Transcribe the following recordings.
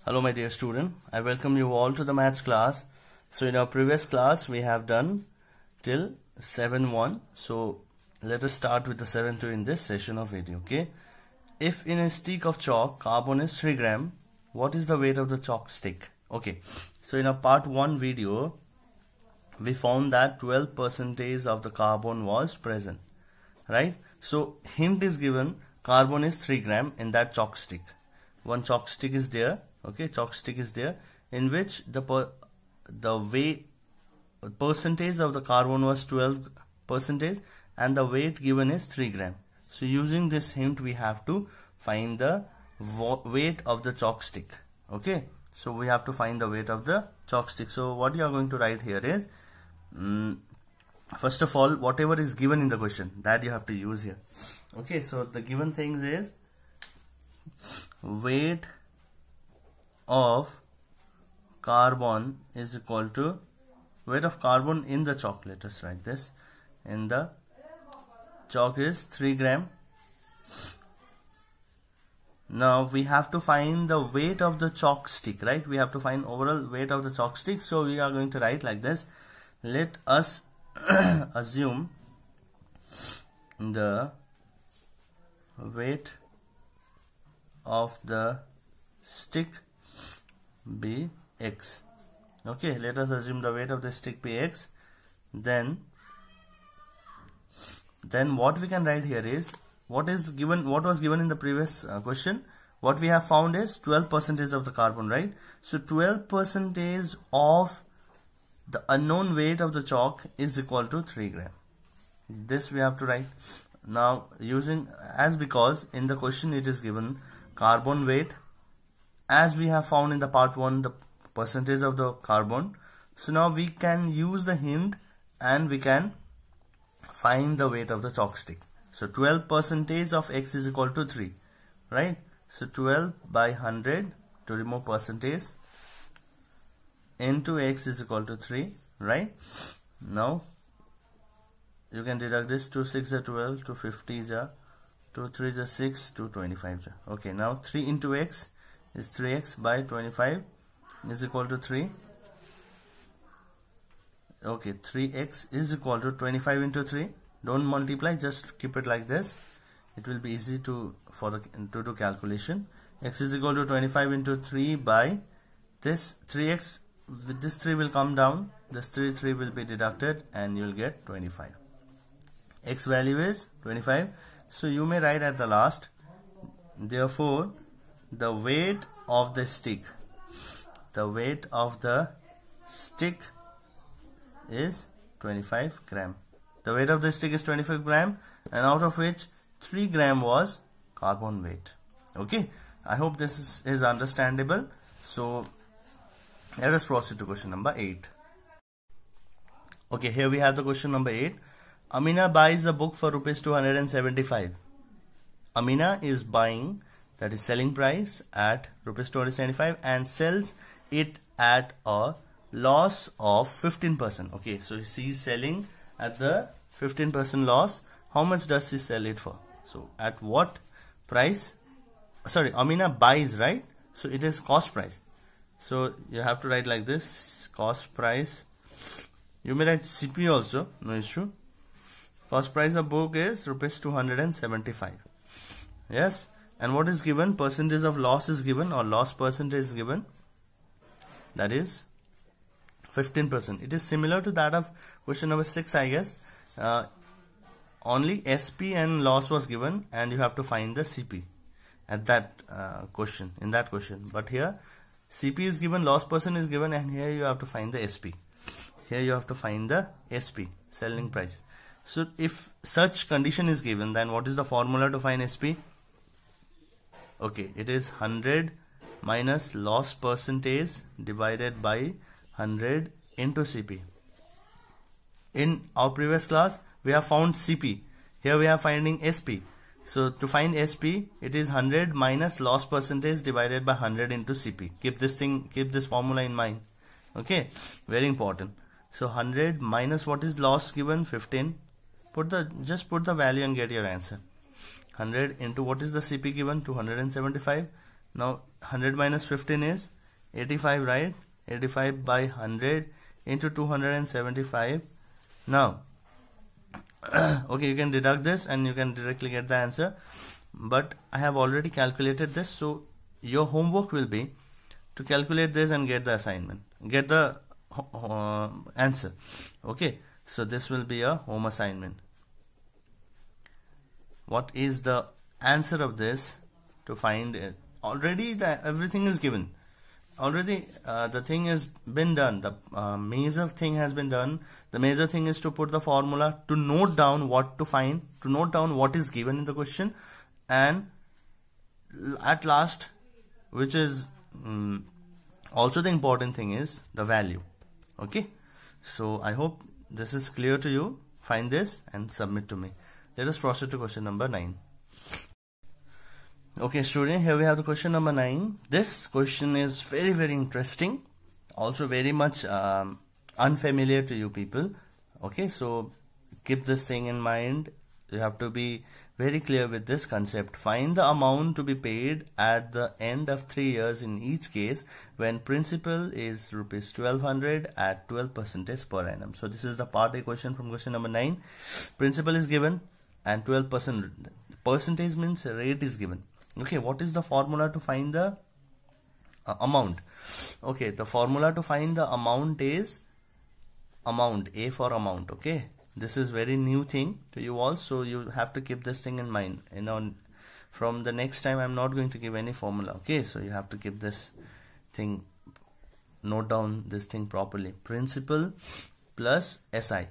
Hello my dear student, I welcome you all to the maths class. So in our previous class we have done till 7.1. So let us start with the 7.2 in this session of video. Okay. If in a stick of chalk carbon is 3 gram, what is the weight of the chalk stick? Okay. So in our part 1 video we found that 12% of the carbon was present. Right. So hint is given, carbon is 3 gram in that chalk stick. One chalk stick is there. Okay, chalk stick is there in which the weight percentage of the carbon was 12% and the weight given is 3 gram. So using this hint we have to find the weight of the chalk stick. Okay, so we have to find the weight of the chalk stick. So what you are going to write here is first of all whatever is given in the question that you have to use here. Okay, so the given things is weight of carbon is equal to weight of carbon in the chalk. Let us write this. In the chalk is 3 gram. Now we have to find the weight of the chalk stick, right? We have to find overall weight of the chalk stick. So we are going to write like this. Let us assume the weight of the stick be x. Okay, let us assume the weight of the stick be x. Then what we can write here is what was given in the previous question. What we have found is 12% of the carbon, right? So 12% of the unknown weight of the chalk is equal to 3 gram. This we have to write. Now using because in the question it is given carbon weight, as we have found in the part 1 the percentage of the carbon. So now we can use the hint and we can find the weight of the chalk stick. So 12% of x is equal to 3, right? So 12 by 100 to remove percentage into x is equal to 3, right? Now you can deduct this. 2 6 are 12, 2 50 is 2 3 is 6, 2 25 is. Okay, now 3 into x is 3x by 25 is equal to 3. Okay, 3x is equal to 25 into 3. Don't multiply, just keep it like this. It will be easy to do calculation. X is equal to 25 into 3 by this 3x. With this 3 will come down. This 3 will be deducted and you will get 25. X value is 25. So you may write at the last, therefore the weight of the stick is 25 gram. The weight of the stick is 25 gram and out of which 3 gram was carbon weight. Okay, I hope this is understandable. So let us proceed to question number 8. Okay, here we have the question number 8. Amina buys a book for rupees 275. Amina is buying, that is selling price, at rupees 275 and sells it at a loss of 15%. Okay, so she is selling at the 15% loss. How much does she sell it for? So at what price? Sorry, Amina buys, right? So it is cost price. So you have to write like this, cost price. You may write CP also, no issue. Cost price of book is rupees 275. Yes. And what is given? Percentage of loss is given, or loss percentage is given. That is 15%. It is similar to that of question number 6, I guess. Only SP and loss was given, and you have to find the CP at that question. In that question, but here CP is given, loss percent is given, and here you have to find the SP. Here you have to find the SP, selling price. So if such condition is given, then what is the formula to find SP? Okay, it is 100 minus loss percentage divided by 100 into CP. In our previous class, we have found CP. Here we are finding SP. So to find SP, it is 100 minus loss percentage divided by 100 into CP. Keep this formula in mind. Okay, very important. So 100 minus what is loss given? 15. Just put the value and get your answer. 100 into what is the CP given? 275. Now 100 minus 15 is 85, right? 85 by 100 into 275. Now okay, you can deduct this and you can directly get the answer, but I have already calculated this, so your homework will be to calculate this and get the assignment, get the answer. Okay, so this will be a home assignment. What is the answer of this? To find it, already everything is given. Already the thing has been done. The major thing has been done. The major thing is to put the formula, to note down what to find, to note down what is given in the question, and at last, which is also the important thing, is the value. Okay, so I hope this is clear to you. Find this and submit to me. Let us proceed to question number 9. Okay student, here we have the question number 9. This question is very interesting, also very much unfamiliar to you people. Okay, so keep this thing in mind. You have to be very clear with this concept. Find the amount to be paid at the end of 3 years in each case when principal is rupees 1200 at 12% per annum. So this is the part A question from question number 9. Principal is given and 12%, percentage means rate is given. Okay, what is the formula to find the amount? Okay, the formula to find the amount is amount, A for amount. Okay, this is very new thing to you all, so you have to keep this thing in mind. You know, from the next time I'm not going to give any formula. Okay, so you have to keep this thing, note down this thing properly. Principal plus SI.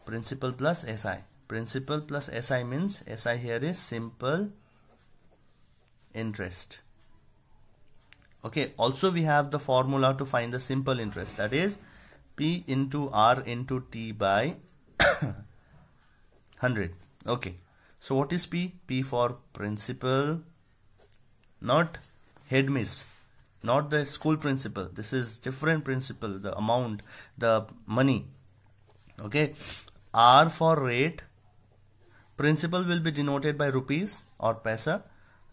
Principal plus SI. Principal plus SI means SI here is simple interest. Okay, also we have the formula to find the simple interest, that is P into R into T by 100. Okay, so what is P? P for principal, not head miss, not the school principal. This is different principal, the amount, the money. Okay, R for rate. Principal will be denoted by rupees or paisa.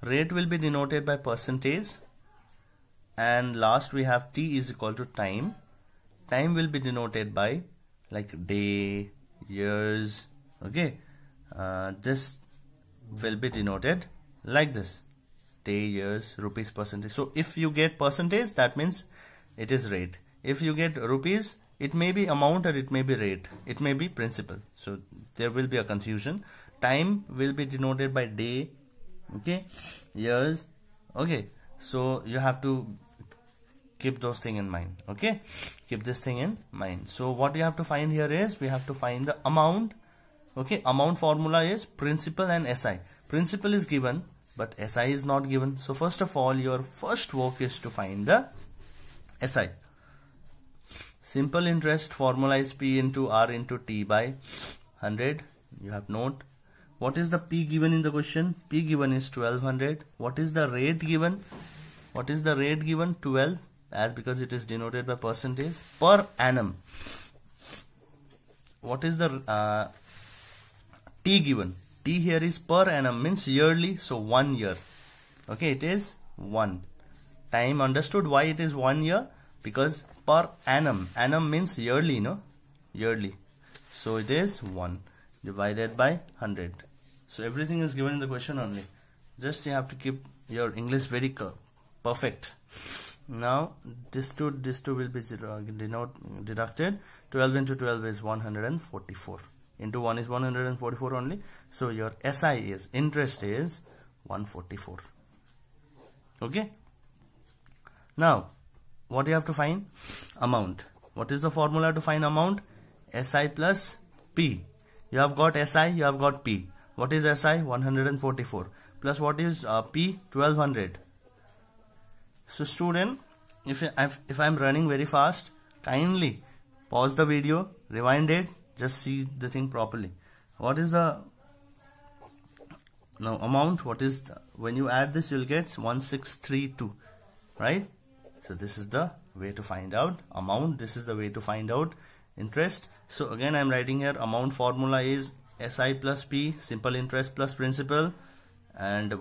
Rate will be denoted by percentage, and last we have T is equal to time. Time will be denoted by like day, years. Okay, this will be denoted like this: day, years, rupees, percentage. So if you get percentage, that means it is rate. If you get rupees, it may be amount or it may be rate. It may be principal. So there will be a confusion. Time will be denoted by day. Okay, years. Okay, so you have to keep those things in mind. Okay, keep this thing in mind. So what you have to find here is, we have to find the amount. Okay, amount formula is principal and SI. Principal is given, but SI is not given. So first of all, your first work is to find the SI. Simple interest formula is P into R into T by 100. You have note. What is the P given in the question? P given is 1200. What is the rate given? What is the rate given? 12, as because it is denoted by percentage per annum. What is the T given? T here is per annum, means yearly, so 1 year. Okay, it is 1. Time understood why it is 1 year? Because per annum. Annum means yearly, no? Yearly. So it is 1 divided by 100. So everything is given in the question only. Just you have to keep your English very perfect. Now this two will be deducted. 12 into 12 is 144. Into 1 is 144 only. So your SI is, interest is 144. Okay. Now what you have to find? Amount. What is the formula to find amount? SI plus P. You have got SI, you have got P. What is SI? 144. Plus what is P? 1200. So student, if I'm running very fast, kindly pause the video, rewind it, just see the thing properly. What is the now amount? What is the, when you add this, you'll get 1632, right? So this is the way to find out amount. This is the way to find out interest. So again, I'm writing here, amount formula is SI plus P, simple interest plus principal, and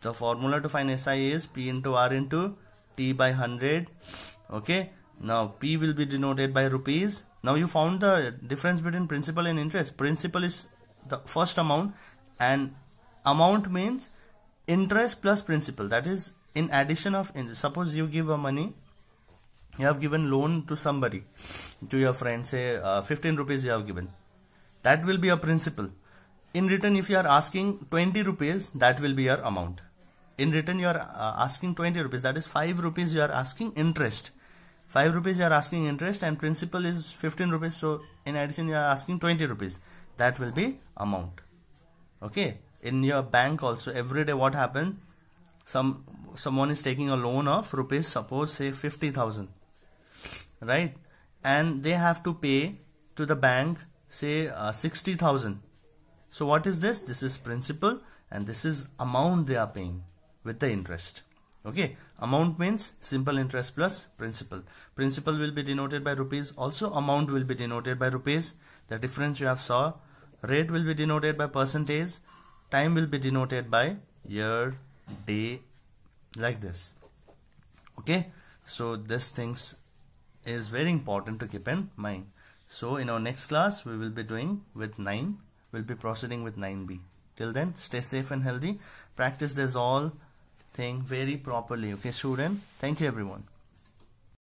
the formula to find SI is P into R into T by 100. Okay, now P will be denoted by rupees. Now you found the difference between principal and interest. Principal is the first amount and amount means interest plus principal. That is in addition of, suppose you give a money, you have given loan to somebody, to your friend, say 15 rupees you have given. That will be a principal. In return, if you are asking 20 rupees, that will be your amount. In return, you are asking 20 rupees, that is 5 rupees you are asking interest. 5 rupees you are asking interest and principal is 15 rupees. So in addition, you are asking 20 rupees. That will be amount. Okay. In your bank also, every day what happens? Someone is taking a loan of rupees, suppose say 50,000. Right? And they have to pay to the bank, say 60,000. So what is this? This is principal and this is amount they are paying with the interest. Okay, amount means simple interest plus principal. Principal will be denoted by rupees. Also amount will be denoted by rupees. The difference you have saw. Rate will be denoted by percentage. Time will be denoted by year, day, like this. Okay, so this things is very important to keep in mind. So in our next class we will be doing with 9. We'll be proceeding with 9B. Till then, stay safe and healthy. Practice this all thing very properly. Okay, student. Thank you, everyone.